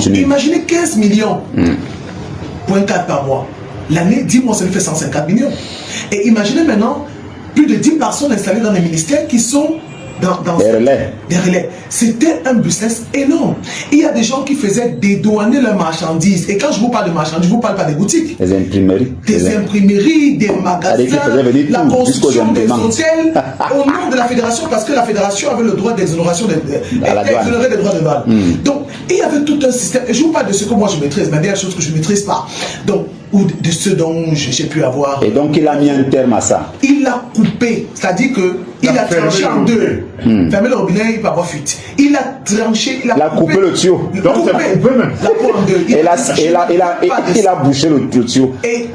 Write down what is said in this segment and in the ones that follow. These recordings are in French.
Imaginez 15 millions, point 4 par mois. L'année, 10 mois, ça lui fait 150 millions. Et imaginez maintenant plus de 10 personnes installées dans les ministères qui sont dans des relais. C'était un business énorme. Il y a des gens qui faisaient dédouaner leurs marchandises. Et quand je vous parle de marchandises, je ne vous parle pas des boutiques. Des imprimeries. Des imprimeries, des magasins, la construction des hôtels au nom de la fédération, parce que la fédération avait le droit d'exonération des droits de douane. Donc, il y avait tout un système. Et je vous parle de ce que moi je maîtrise, mais il y a des choses que je ne maîtrise pas. Donc, ou de ce dont j'ai pu avoir. Et donc il a mis un terme à ça. Il l'a coupé, c'est-à-dire que il a tranché en deux. Fermé le robinet, il peut avoir fuite. Il a tranché, il a coupé le tuyau. Donc c'est coupé même. La peau en deux. Il a bouché le tuyau. Et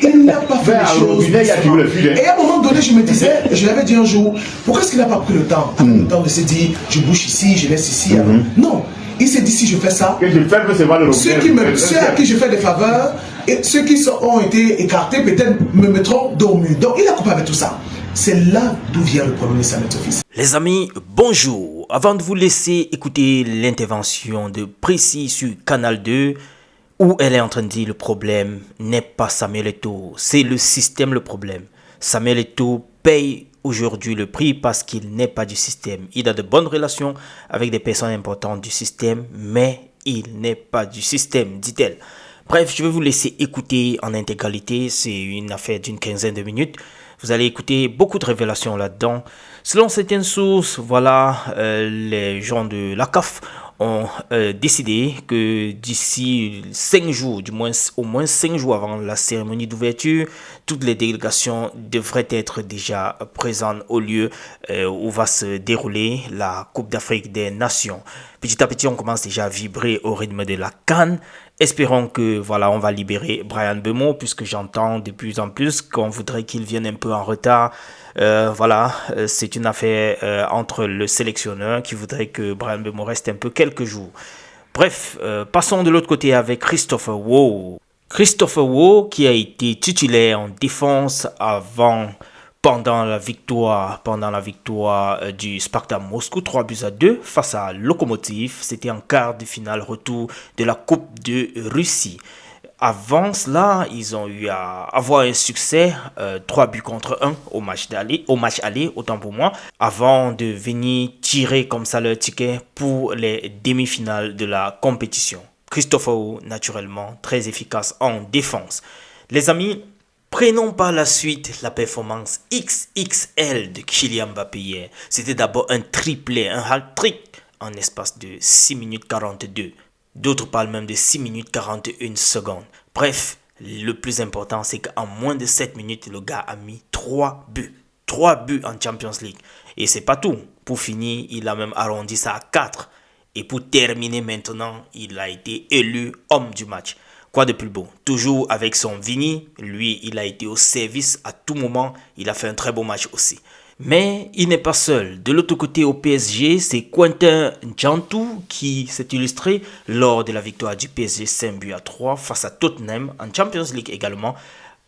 il n'a pas fait les choses. Et à un moment donné, je me disais, je l'avais dit un jour, pourquoi est-ce qu'il n'a pas pris le temps? Le temps de se dire, je bouche ici, je laisse ici. Non. Il s'est dit, si je fais ça, ceux à qui je fais des faveurs, et ceux qui ont été écartés, peut-être me mettront dos au mur. Donc, il a coupé avec tout ça. C'est là d'où vient le problème de Samuel Office. Les amis, bonjour. Avant de vous laisser écouter l'intervention de Précis sur Canal 2, où elle est en train de dire le problème n'est pas Samuel Eto'o, c'est le système le problème. Samuel Eto'o paye aujourd'hui le prix parce qu'il n'est pas du système. Il a de bonnes relations avec des personnes importantes du système, mais il n'est pas du système, dit-elle. Bref, je vais vous laisser écouter en intégralité. C'est une affaire d'une quinzaine de minutes. Vous allez écouter beaucoup de révélations là-dedans. Selon certaines sources, voilà, les gens de la CAF ont décidé que d'ici 5 jours, du moins au moins 5 jours avant la cérémonie d'ouverture, toutes les délégations devraient être déjà présentes au lieu où va se dérouler la Coupe d'Afrique des Nations. Petit à petit, on commence déjà à vibrer au rythme de la CAN. Espérons que voilà, on va libérer Bryan Mbeumo, puisque j'entends de plus en plus qu'on voudrait qu'il vienne un peu en retard. Voilà, c'est une affaire entre le sélectionneur qui voudrait que Bryan Mbeumo reste un peu quelques jours. Bref, passons de l'autre côté avec Christopher Woe. Christopher Woe qui a été titulaire en défense pendant la victoire du Spartak Moscou 3-2 face à Lokomotiv. C'était en quart de finale retour de la Coupe de Russie. Avant cela, ils ont eu à avoir un succès, 3-1 au match aller, autant pour moi, avant de venir tirer comme ça leur ticket pour les demi-finales de la compétition. Christopher Woe, naturellement, très efficace en défense. Les amis, prenons par la suite la performance XXL de Kylian Mbappé hier. C'était d'abord un triplé, un hat-trick en espace de 6 minutes 42. D'autres parlent même de 6 minutes 41 secondes. Bref, le plus important, c'est qu'en moins de 7 minutes, le gars a mis 3 buts. 3 buts en Champions League. Et c'est pas tout. Pour finir, il a même arrondi ça à 4. Et pour terminer maintenant, il a été élu homme du match. Quoi de plus beau? Toujours avec son Vini, lui, il a été au service à tout moment. Il a fait un très beau match aussi. Mais il n'est pas seul. De l'autre côté au PSG, c'est Quentin Djantou qui s'est illustré lors de la victoire du PSG 5-3 face à Tottenham en Champions League également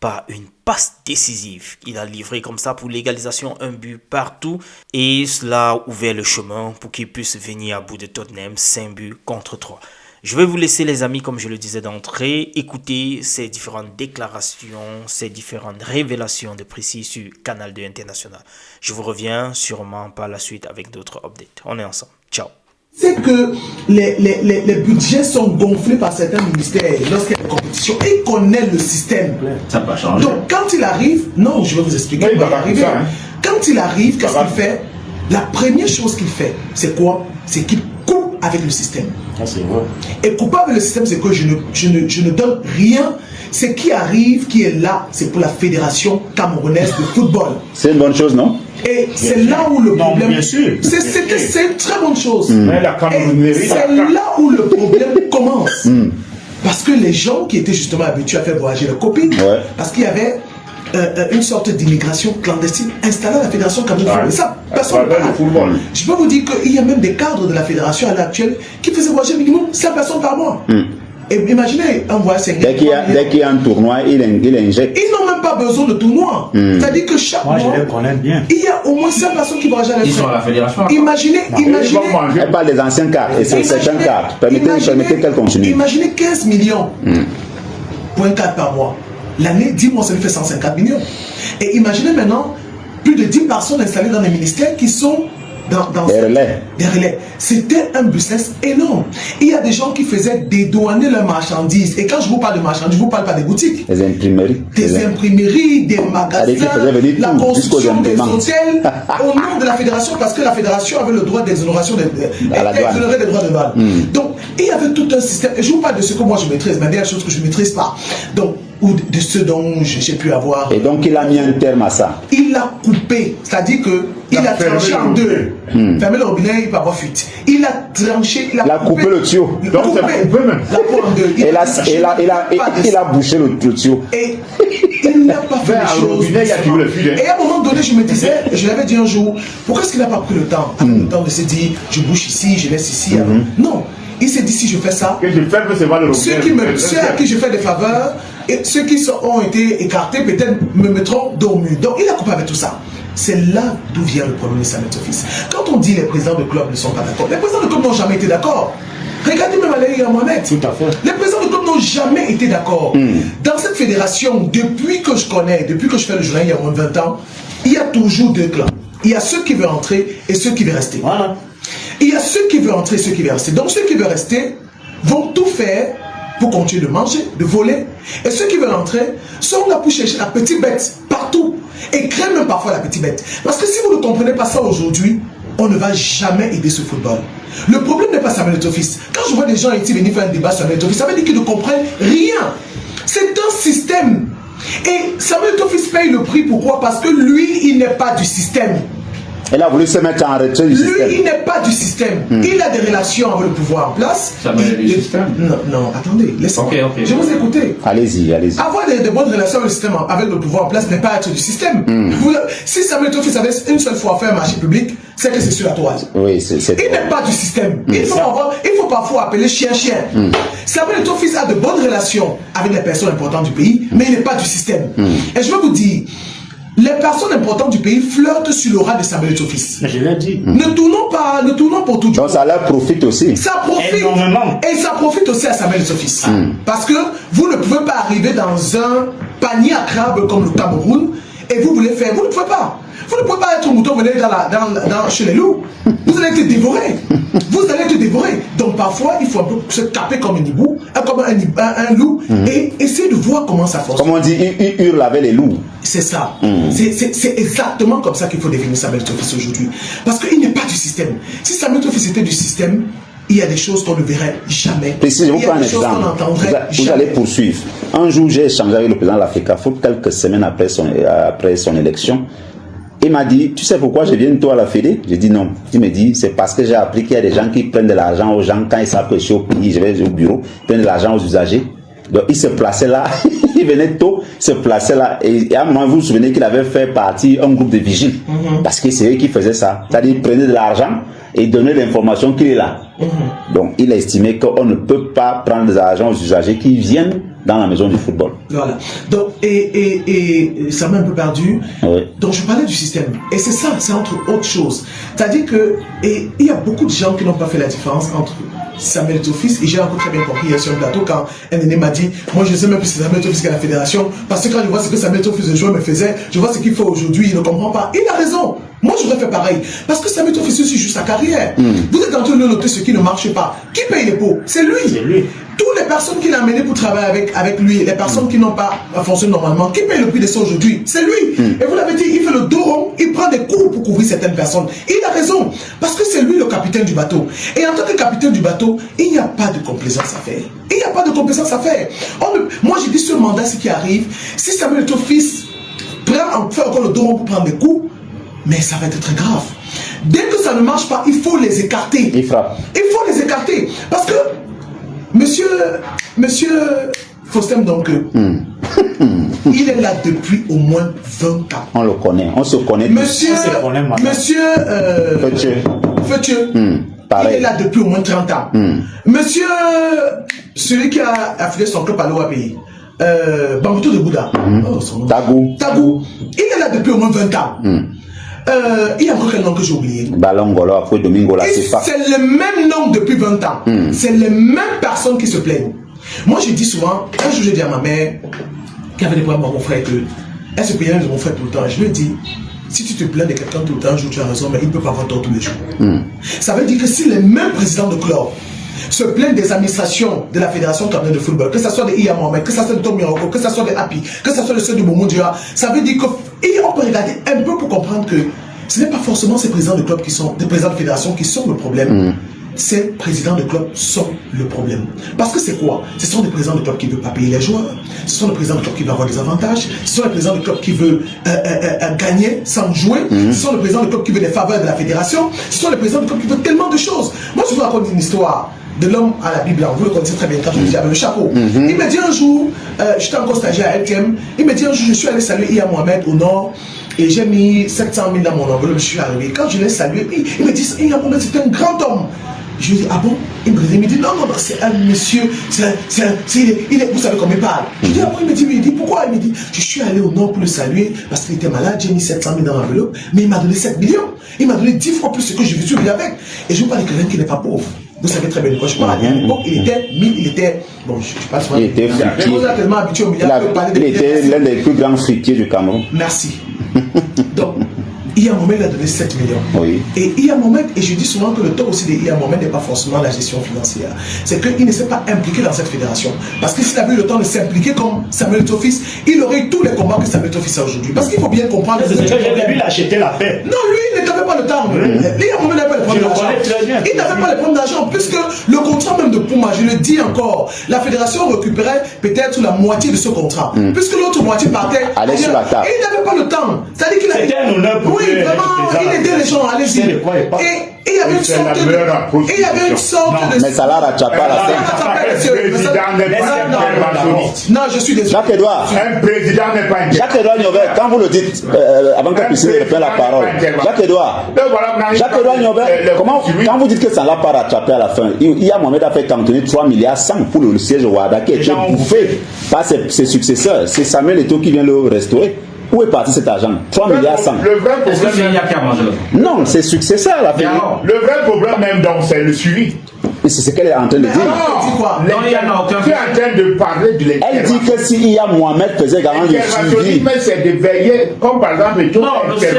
par une passe décisive. Il a livré comme ça pour l'égalisation un but partout et cela a ouvert le chemin pour qu'il puisse venir à bout de Tottenham 5-3. Je vais vous laisser les amis, comme je le disais d'entrée, écouter ces différentes déclarations, ces différentes révélations de Précis sur Canal 2 International. Je vous reviens sûrement par la suite avec d'autres updates. On est ensemble. Ciao. C'est que les budgets sont gonflés par certains ministères lorsqu'il y a une compétition. Il connaît le système. Ça va changer. Donc quand il arrive, non, je vais vous expliquer. Oui, il va arriver. Ça, hein. Quand il arrive, qu'est-ce qu'il fait? La première chose qu'il fait, c'est quoi? C'est qu'il coupe avec le système. Ah, c'est vrai. Et couper avec le système, c'est que je ne donne rien. Ce qui arrive, qui est là, c'est pour la Fédération camerounaise de football. C'est une bonne chose, non? Et c'est là où le problème... bien sûr. C'est une très bonne chose. Mais la Camerounerie... C'est là où le problème commence. Parce que les gens qui étaient justement habitués à faire voyager leurs copines, parce qu'il y avait une sorte d'immigration clandestine installée à la Fédération camerounaise. Et ça, personne ne parle. Je peux vous dire qu'il y a même des cadres de la Fédération à l'heure actuelle qui faisaient voyager minimum 5 personnes par mois. Et imaginez un voyage Dès qu'il y a un tournoi, il injecte. Ils n'ont même pas besoin de tournoi. C'est-à-dire que chaque mois, je les connais bien. Il y a au moins 5 personnes qui vont jamais Ils sont à la fédération. Imaginez. Elle parle des anciennes cartes et c'est certaines cartes. Permettez qu'elle continue. Imaginez 15 millions. Point 4 par mois. L'année, 10 mois, ça lui fait 150 millions. Et imaginez maintenant plus de 10 personnes installées dans les ministères qui sont dans des relais. Des relais. C'était un business énorme. Il y a des gens qui faisaient dédouaner leurs marchandises. Et quand je vous parle de marchandises, je ne vous parle pas des boutiques. Des imprimeries. Des imprimeries, des magasins, la construction des hôtels au nom de la fédération, parce que la fédération avait le droit d'exonération des droits de douane. Donc, il y avait tout un système. Et je vous parle de ce que moi je maîtrise, mais il y a des choses que je ne maîtrise pas. Donc, ou de ce dont j'ai pu avoir. Et donc il a mis un terme à ça. Il l'a coupé, c'est-à-dire que il a tranché en deux. Fermé le robinet, il peut avoir fuite. Il a tranché, il a coupé le tuyau. Donc c'est coupé même. La peau en deux. Il a bouché le tuyau. Et il n'a pas fait les choses. Et à un moment donné, je me disais, je l'avais dit un jour, pourquoi est-ce qu'il n'a pas pris le temps de se dire, je bouche ici, je laisse ici. Non. Il s'est dit, si je fais ça, ceux à qui je fais des faveurs, et ceux qui ont été écartés, peut-être me mettront dos au mur. Donc, il a coupé avec tout ça. C'est là d'où vient le problème de Samuel Eto'o-Fils. Quand on dit les présidents de club ne sont pas d'accord, les présidents de club n'ont jamais été d'accord. Regardez même Alain Mohamed. Tout à fait. Les présidents de club n'ont jamais été d'accord. Dans cette fédération, depuis que je connais, depuis que je fais le journal il y a moins de 20 ans, il y a toujours deux clans. Il y a ceux qui veulent entrer et ceux qui veulent rester. Voilà. Il y a ceux qui veulent entrer et ceux qui veulent rester. Donc ceux qui veulent rester vont tout faire pour continuer de manger, de voler. Et ceux qui veulent entrer sont là pour chercher la petite bête partout. Et craignent même parfois la petite bête. Parce que si vous ne comprenez pas ça aujourd'hui, on ne va jamais aider ce football. Le problème n'est pas Samuel Eto'o-Fils. Quand je vois des gens ici venir faire un débat sur Samuel Eto'o-Fils, ça veut dire qu'ils ne comprennent rien. C'est un système. Et Samuel Eto'o-Fils paye le prix. Pourquoi? Parce que lui, il n'est pas du système. Elle a voulu se mettre en retrait du système. Lui, il n'est pas du système. Il a des relations avec le pouvoir en place. Ça met du système. Non, attendez, laissez-moi. Ok. Je vous écouter. Allez-y. Avoir de bonnes relations avec le système, avec le pouvoir en place, n'est pas être du système. Si Samuel Eto'o-Fils avait une seule fois fait un marché public, c'est que c'est sur la toise. Oui, c'est. Il n'est pas du système. Il faut parfois appeler chien. Samuel Eto'o-Fils a de bonnes relations avec les personnes importantes du pays, mais il n'est pas du système. Et je vais vous dire, les personnes importantes du pays flirtent sur l'aura de Samuel Eto'o-Fils. Je l'ai dit. Ne tournons pour tout. Donc ça leur profite aussi. Ça profite. Énormément. Et ça profite aussi à Samuel Eto'o-Fils. Parce que vous ne pouvez pas arriver dans un panier à crabes comme le Cameroun et vous voulez faire. Vous ne pouvez pas. Vous ne pouvez pas être un mouton, venez chez les loups. Vous allez être dévoré. Vous allez être dévoré. Donc parfois, il faut un peu se taper comme un hibou, comme un loup, et essayer de voir comment ça fonctionne. Comme on dit, il hurle avec les loups. C'est ça. C'est exactement comme ça qu'il faut définir Samuel Eto'o-Fils aujourd'hui. Parce qu'il n'est pas du système. Si Samuel Eto'o-Fils était du système, il y a des choses qu'on ne verrait jamais. Si je vous prends un exemple, vous allez poursuivre. Un jour, j'ai échangé avec le président de l'Africa Foot quelques semaines après son élection. Il m'a dit, tu sais pourquoi je viens toi à la Fédé? J'ai dit non. Il me dit, c'est parce que j'ai appris qu'il y a des gens qui prennent de l'argent aux gens quand ils savent que je suis au pays, je vais au bureau, ils prennent de l'argent aux usagers. Donc il se plaçait là, il venait tôt, il se plaçait là. Et à un moment, vous vous souvenez qu'il avait fait partie d'un groupe de vigiles. Parce que c'est eux qui faisaient ça. C'est-à-dire, ils prenaient de l'argent et donnaient l'information qu'il est là. Donc il a estimé qu'on ne peut pas prendre de l'argent aux usagers qui viennent dans la maison du football. Voilà. Donc, et ça m'a un peu perdu. Oui. Donc je parlais du système. Et c'est ça, c'est entre autres choses. C'est-à-dire que, et il y a beaucoup de gens qui n'ont pas fait la différence entre Samuel Eto'o-Fils, et j'ai encore très bien compris hier sur le plateau quand un aîné m'a dit, moi je ne sais même plus si c'est Samuel Eto'o-Fils qu'à la fédération, parce que quand je vois ce que Samuel Eto'o-Fils le joueur me faisait, je vois ce qu'il fait aujourd'hui, il ne comprend pas. Il a raison. Moi j'aurais fait pareil. Parce que Samuel Eto'o-Fils aussi joue sa carrière. Vous êtes en train de noter ce qui ne marche pas. Qui paye les pots? C'est lui. C'est lui. Toutes les personnes qu'il a amenées pour travailler avec lui, les personnes qui n'ont pas fonctionné normalement, qui paye le prix de ça aujourd'hui? C'est lui. Et vous l'avez dit, il fait le dos rond, il prend des coups pour couvrir certaines personnes. Il a raison. Parce que c'est lui le capitaine du bateau. Et en tant que capitaine du bateau, il n'y a pas de complaisance à faire. Il n'y a pas de complaisance à faire. Moi j'ai dit ce mandat, ce qui arrive, si Samuel Eto'o-Fils fait encore le dos rond pour prendre des coups, mais ça va être très grave. Dès que ça ne marche pas, il faut les écarter. Il frappe. Il faut les écarter. Parce que Monsieur Faustin donc, il est là depuis au moins 20 ans. On le connaît, on se connaît. Monsieur Fetieux, il est là depuis au moins 30 ans. Monsieur celui qui a affilié son club à l'OAPI, Bambuto de Bouddha. Tagou. Il est là depuis au moins 20 ans. Il y a encore quel nom que j'ai oublié? Balongolo, après Domingo la CFA. C'est le même nom depuis 20 ans. C'est les mêmes personnes qui se plaignent. Moi, je dis souvent, un jour, j'ai dit à ma mère, qui avait des problèmes avec mon frère, elle se plaignait de mon frère tout le temps. Je lui ai dit, si tu te plains de quelqu'un tout le temps, un jour tu as raison, mais il ne peut pas avoir tort tous les jours. Ça veut dire que si les mêmes présidents de club se plaignent des administrations de la Fédération camerounaise de football, que ce soit de Iya Mohamed, que ce soit de Tom Miroko, que ce soit de Happy, que ce soit de ceux de Momo Dia, ça veut dire qu'on peut regarder un peu pour comprendre que ce n'est pas forcément ces présidents de club qui sont, des présidents de fédération qui sont le problème. Ces présidents de club sont le problème. Parce que c'est quoi? Ce sont des présidents de club qui ne veulent pas payer les joueurs, ce sont des présidents de club qui veulent avoir des avantages, ce sont des présidents de club qui veulent gagner sans jouer, ce sont des présidents de club qui veulent des faveurs de la fédération, ce sont des présidents de club qui veulent tellement de choses. Moi, je vous raconte une histoire de l'homme à la Bible, vous le connaissez très bien, quand je dis avec le chapeau. Il me dit un jour, j'étais encore stagiaire à LTM, il me dit un jour, je suis allé saluer Iya Mohamed au nord, et j'ai mis 700 000 dans mon enveloppe, je suis arrivé. Quand je l'ai salué, il me dit, Iya Mohamed, c'est un grand homme. Je lui dis, ah bon? Il me dit, non, c'est un monsieur, vous savez comment il parle. Je dis, après, il me dit, pourquoi? Il me dit, je suis allé au nord pour le saluer, parce qu'il était malade, j'ai mis 700 000 dans l'enveloppe, mais il m'a donné 7 millions. Il m'a donné 10 fois plus ce que je suis venu avec. Et je vous parle de quelqu'un qui n'est pas pauvre. Vous savez très bien de quoi je parle. Donc, il était, bon, je passe pas. Il était fritier. Tellement habitué au milieu, il était l'un des plus grands fritiers du Cameroun. Merci. Donc, Iya Mohamed a donné 7 millions. Oui. Et Iya Mohamed, et je dis souvent que le tort aussi de Iya Mohamed n'est pas forcément la gestion financière. C'est qu'il ne s'est pas impliqué dans cette fédération. Parce que s'il avait eu le temps de s'impliquer comme Samuel Tofis, il aurait eu tous les combats que Samuel Tofis a aujourd'hui. Parce qu'il faut bien comprendre. C'est que lui, il a acheté la paix. Non, lui, il n'avait pas le temps. Iya Mohamed n'avait pas le problème d'argent. Il n'avait pas le problème d'argent, puisque le contrat même de Puma, je le dis encore, la fédération récupérait peut-être la moitié de ce contrat. Puisque l'autre moitié partait. Allez sur la table. Et il n'avait pas le temps. C'est-à-dire qu'il a. C'était un honneur pour oui, vraiment, il aidait les gens, allez-y. Et il y avait une sorte de. Et il y avait une sorte de. Mais ça l'a rattrapé à la fin. Non, je suis désolé. Jacques-Edouard. Un président n'est pas un Jacques-Edouard Niobert, quand vous le dites, avant que puisse reprendre la parole. Jacques-Edouard. Jacques-Edouard Niobert, comment, quand vous dites que ça ne l'a pas rattrapé à la fin, Iya Mohamed a fait cantonner 3 milliards 100 pour le siège au Ouada qui a été bouffé par ses successeurs. C'est Samuel Eto'o qui vient le restaurer. Où est parti cet argent? 3 milliards 100. Le vrai Est-ce que c'est problème, Iya qui a mangé le Non, ses successeurs la fait. le vrai problème même, donc, c'est le suivi. Et c'est ce qu'elle est en train de dire. dit quoi? Non, il y en a aucun. Tu es en train de parler de Elle dit que si Iya Mohamed faisait également le suivi. mais c'est de veiller, comme par exemple, Joe Non, le siège,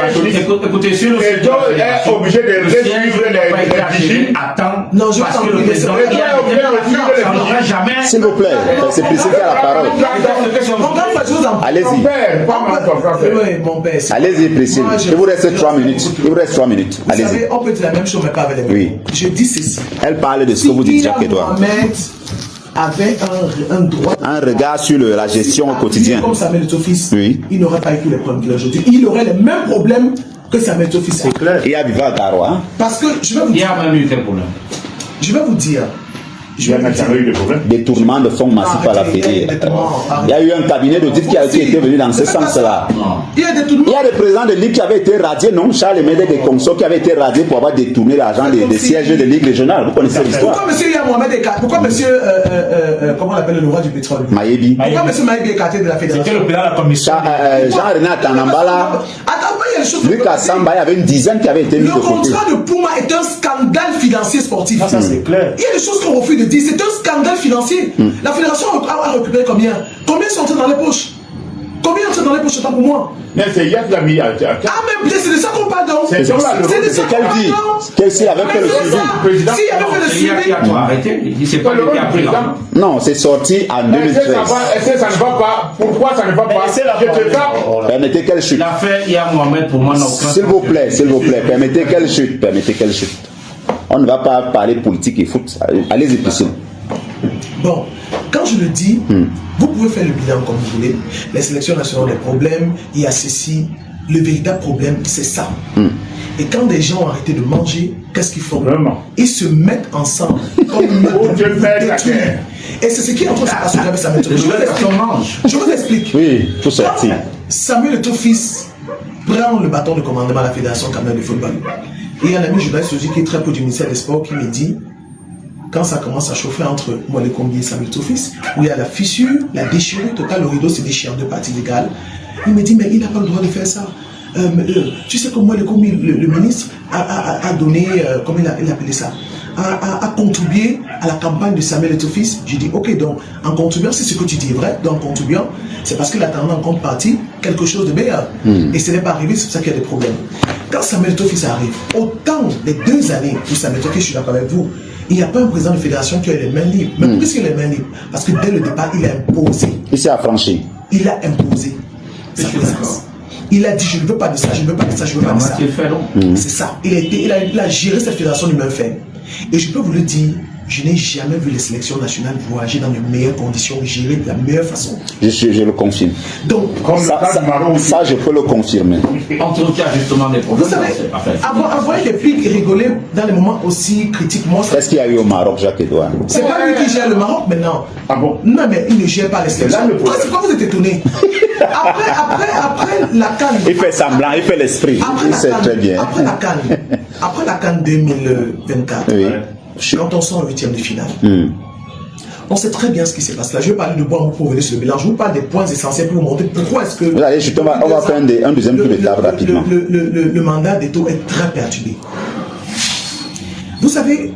écoutez, sur le Et siège, Joe est obligé de le siège suivre n'a pas été les acheté vigiles. à temps. Non, je parce t'en que le prie, président c'est vrai. ça n'aurait jamais. S'il vous plaît, c'est préciser à la parole. Mon grand frère, je vous en prie. Allez-y. Mon père, pas mal ton frère. Oui, mon père. Allez-y, Priscille. Moi, je- Il vous reste 3 minutes. Il vous reste 3 minutes. Vous Allez-y. savez, on peut dire la même chose, mais pas avec les mêmes Oui. mots. Je dis ceci. Elle parle de ce que vous dites, Jacques-Edouard. Mohamed avait un droit. Un regard sur la gestion au quotidien. Comme Samuel Tofis, Oui. il n'aurait pas eu tous les problèmes qu'il a aujourd'hui. Il aurait les mêmes problèmes que Samuel Tofis. C'est clair. Et à Viva Garo, hein? Parce que je vais vous Il y dire. a même eu quel problème. Je vais vous dire. Il y a maintenant eu des problèmes. Détournement de fonds massifs à la Fédé. Il y a eu un cabinet d'audit qui était venu dans ce sens-là. Il y a des Il y tournements. a des présidents de ligue qui avaient été radiés, non? Charles Médé des consorts qui avaient été radiés pour avoir détourné l'argent des sièges de ligue régionale. Vous connaissez l'histoire? Pourquoi monsieur Iya Mohamed est pourquoi monsieur, comment on appelle le roi du pétrole? Maïebi. Pourquoi monsieur Maïebi est écarté de la fédération? C'était le président de la commission. Jean-René Tanambala, Attends, il y a des choses. Lucas Samba, il y avait une dizaine qui avaient été mis Le de côté. contrat de Puma est un scandale financier sportif. Ça, c'est clair. Il y a des choses qu'on refuse de dire. C'est un scandale financier. La fédération a récupéré combien? Combien sont entrés dans les poches? Combien entrent dans les poches? C'est pas pour moi. Mais c'est hier qu'il a mis à Ah, mais c'est de ça qu'on parle donc. C'est ça, là, le C'est de C'est ça qu'elle qu'on dit. parle donc. Qu'elle s'il avait fait le Mais c'est suivi. ça. Président. S'il avait fait le C'est Iya qui suivi. a tout arrêté. Il s'est C'est pas le lui qui a rôle du pris président. l'argent. Non, c'est sorti en Est-ce que 2013. ça ne va pas? Pourquoi ça ne va pas? c'est la Je te tape. Permettez qu'elle chute. L'affaire Iya Mohamed, pour moi, n'a aucun S'il vous plaît, permettez qu'elle chute. Permettez qu'elle chute. On ne va pas parler politique et foot. Allez-y, Priscille. Bon, quand je le dis, vous pouvez faire le bilan comme vous voulez. Les sélections nationales, les problèmes, il y a ceci. Le véritable problème, c'est ça. Et quand des gens ont arrêté de manger, qu'est-ce qu'ils font? Vraiment. Ils se mettent ensemble. Comme une Pour te faire la détruire. guerre. Et c'est ce qui est en train de se passer avec Samuel Eto'o. Les nouvelles personnes mangent. Je vous explique. Oui, faut sortir. Samuel Eto'o prend le bâton de commandement à la Fédération camerounaise de football. Et il y a un ami journaliste aussi qui est très peu du ministère des Sports qui me dit quand ça commence à chauffer entre moi, les combiers et Samuel Tofis, où il y a la fissure, la déchirure totale, le rideau se déchire en deux parties égales. Il me dit, mais il n'a pas le droit de faire ça. Tu sais que moi, le ministre a donné, comment il a appelé ça, a contribué à la campagne de Samuel Tofis. J'ai dit, ok, donc en contribuant, c'est ce que tu dis est vrai, donc en contribuant, c'est parce qu'il attendait en contrepartie quelque chose de meilleur. Et ce n'est pas arrivé, c'est pour ça qu'il y a des problèmes. Quand Samuel Tofis arrive, autant les 2 années où Samuel Tofis, je suis d'accord avec vous, il n'y a pas un président de fédération qui a les mains libres. Mais pourquoi est-ce qu'il a les mains libres? Parce que dès le départ, il a imposé. Il s'est affranchi. Il a imposé sa présence. Il a dit, je ne veux pas de ça, je ne veux pas de ça, je ne veux pas de ça. C'est ça. Il a géré cette fédération du même fait. Et je peux vous le dire, je n'ai jamais vu les sélections nationales voyager dans les meilleures conditions, gérer de la meilleure façon. Je le confirme. Donc, ça, je peux le confirmer. Entre autres, il y a justement des problèmes. Vous savez, avoir des pics et rigoler dans les moments aussi critiques, moi, qu'est-ce qu'il y a eu au Maroc, Jacques-Edouard? C'est pas lui qui gère le Maroc maintenant. Ah bon? Non, mais il ne gère pas les sélections. C'est quoi vous êtes étonné? Après la CAN. Il fait semblant, il fait l'esprit. Il sait très bien. Après la CAN 2024, oui. Quand on sort en 8e de finale, on sait très bien ce qui s'est passé là. Je vais parler de bois pour revenir sur le bilan. Je vous parle des points essentiels pour vous montrer pourquoi est-ce que... Vous allez, on va faire un deuxième tour de table rapidement. Le mandat d'Eto est très perturbé. Vous savez,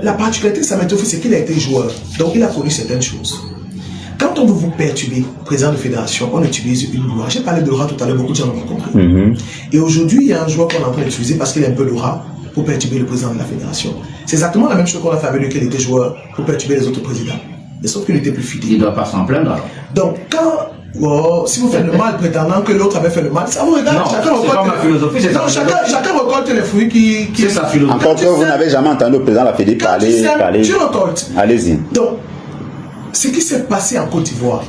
la particularité de Samuel Tofis, c'est qu'il a été joueur. Donc il a connu certaines choses. Quand on veut vous perturber, président de fédération, on utilise une loi. J'ai parlé de l'aura tout à l'heure, beaucoup de gens l'ont compris. Et aujourd'hui, il y a un joueur qu'on est en train d'utiliser parce qu'il a un peu d'aura pour perturber le président de la fédération. C'est exactement la même chose qu'on a fait avec lui, qu'il était joueur pour perturber les autres présidents. Mais sauf qu'il était plus fidèle. Il ne doit pas s'en plaindre alors. Donc, si vous faites le mal prétendant que l'autre avait fait le mal, ça vous regarde. Non, c'est pas ma philosophie, c'est ça. Chacun récolte les fruits qui... C'est sa philosophie. Encore que vous n'avez jamais entendu le président de la Fédé parler. Tu récoltes. Allez-y. Donc, ce qui s'est passé en Côte d'Ivoire,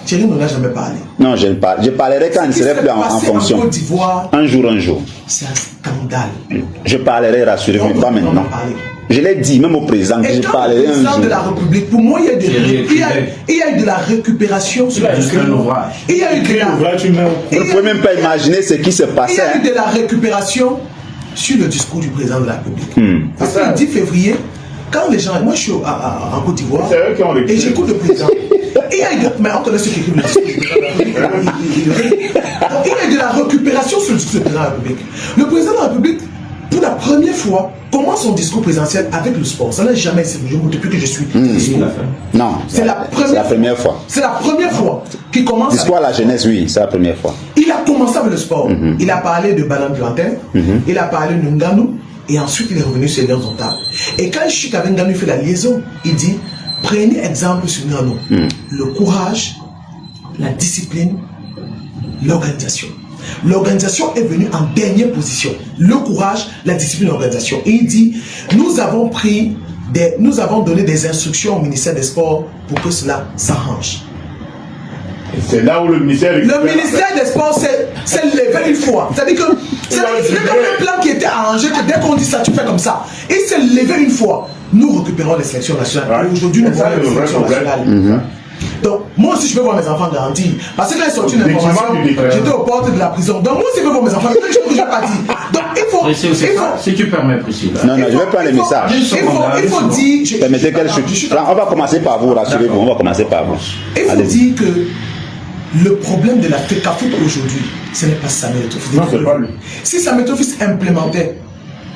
Thierry n'en a jamais parlé. Non, je ne parle. Je parlerai quand il ne serait plus en fonction. En Côte d'Ivoire, un jour. c'est un scandale. Je parlerai, rassurez-vous, mais pas maintenant. Je l'ai dit, même au président, que je parlerai un jour. De la République, pour moi, il y a eu de la récupération sur le discours. Il y a eu de la... Vous ne pouvez même pas imaginer ce qui se passait. Il y a eu de la récupération sur le discours du président de la République. Parce que le 10 février, quand les gens... Moi, je suis en Côte d'Ivoire et j'écoute le président. Il y a eu mais on connaît ceux qui écrivent le discours du président de la République. Il y a eu de la récupération sur le discours du président de la République. Le président de la République, pour la première fois, commence son discours présidentiel avec le sport. Ça n'a jamais été depuis que je suis. Non, c'est la première fois. C'est la première fois qu'il commence. Discours à la jeunesse, oui, c'est la première fois. Il a commencé avec le sport. Il a parlé de Banane Plantain, il a parlé de Nganou, et ensuite il est revenu sur les liens comptables. Et quand Chik avec Nganou fait la liaison, il dit prenez exemple sur Nganou. Le courage, la discipline, l'organisation. L'organisation est venue en dernière position. Le courage, la discipline, l'organisation. Et il dit, nous avons donné des instructions au ministère des Sports pour que cela s'arrange. C'est là où le ministère... Le ministère des Sports s'est levé une fois. C'est-à-dire que c'est comme un plan qui était arrangé, que dès qu'on dit ça, tu fais comme ça. Il s'est levé une fois. Nous récupérons les sélections nationales. Et aujourd'hui, nous voyons les sélections nationales. Donc, moi aussi, je veux voir mes enfants grandir. Parce que quand ils sont une information, j'étais aux portes de la prison. Donc, moi aussi, je veux voir mes enfants. C'est une chose que je n'ai pas dit. Donc, il faut... Si tu permets, Priscilla. Non, je vais prendre les messages. Il faut dire... Permettez qu'elle chute. On va commencer par vous, rassurez-vous. On va commencer par vous. Il faut dire que le problème de la FECAFOOT aujourd'hui, ce n'est pas Samuel Tofis. Non, c'est pas lui. Si Samuel Tofis implémentait,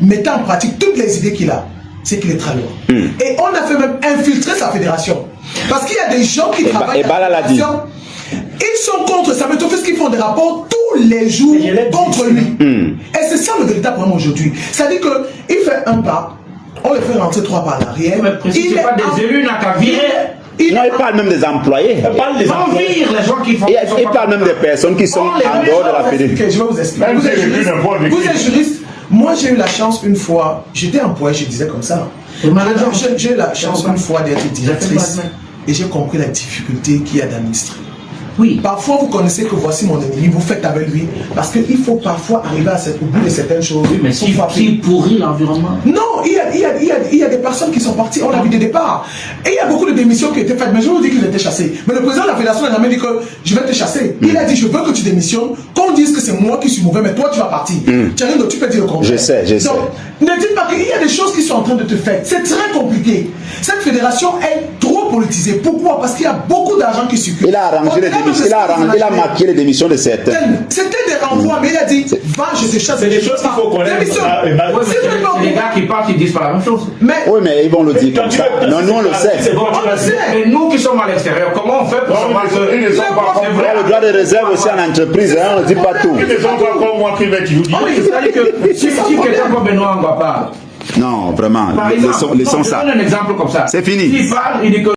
mettait en pratique toutes les idées qu'il a, c'est qu'il est très loin. Et on a fait même infiltrer sa fédération. Parce qu'il y a des gens qui travaillent dans la fédération. Ils sont contre Samuel Tofis, qui font des rapports tous les jours contre lui. Et c'est ça le véritable problème aujourd'hui. C'est-à-dire qu'il fait un pas, on le fait rentrer 3 pas en arrière. Il n'est pas des élus, il n'a qu'à virer. Non, il parle même des employés. Il parle des employés, les gens qui font... Il parle même des personnes qui sont en dehors de la fédération. Je vais vous expliquer. Vous êtes juriste. Moi, j'ai eu la chance une fois, j'étais employé, je disais comme ça. J'ai eu la chance une fois d'être directrice et j'ai compris la difficulté qu'il y a d'administrer. Oui. Parfois, vous connaissez que voici mon ennemi, vous faites avec lui, parce qu'il faut parfois arriver au bout de certaines choses. Oui, mais s'il pourrit l'environnement. Non, il y a des personnes qui sont parties, on l'a vu dès départ. Et il y a beaucoup de démissions qui étaient faites, mais je vous dis qu'ils étaient chassés. Mais le président de la fédération n'a jamais dit que je vais te chasser. Il a dit je veux que tu démissionnes, qu'on dise que c'est moi qui suis mauvais, mais toi tu vas partir. Tchanindo, tu peux dire le contraire. Je sais. Donc, ne dites pas qu'il y a des choses qui sont en train de te faire. C'est très compliqué. Cette fédération est trop politisée. Pourquoi? Parce qu'il y a beaucoup d'argent qui circule. Il a arrangé les démissions, il a maquillé les démissions de certains. C'était des renvois, mais il a dit va, je te chasse. C'est des choses qu'il faut connaître. Oui, mais les gars qui partent, ils disent pas la même chose. Oui, mais ils vont le dire comme ça. Non, nous on le sait. On le sait. Mais nous qui sommes à l'extérieur, comment on fait pour savoir que Ils ne sont pas comme Il y a le droit de réserve aussi en entreprise, hein, on ne dit pas tout. Ils ne sont pas comme moi qui vais te dire. c'est-à-dire que si quelqu'un comme Benoît Ngwapa, Non, vraiment, par exemple, laissons je ça. donne un exemple comme ça. C'est fini. S'il parle, il dit que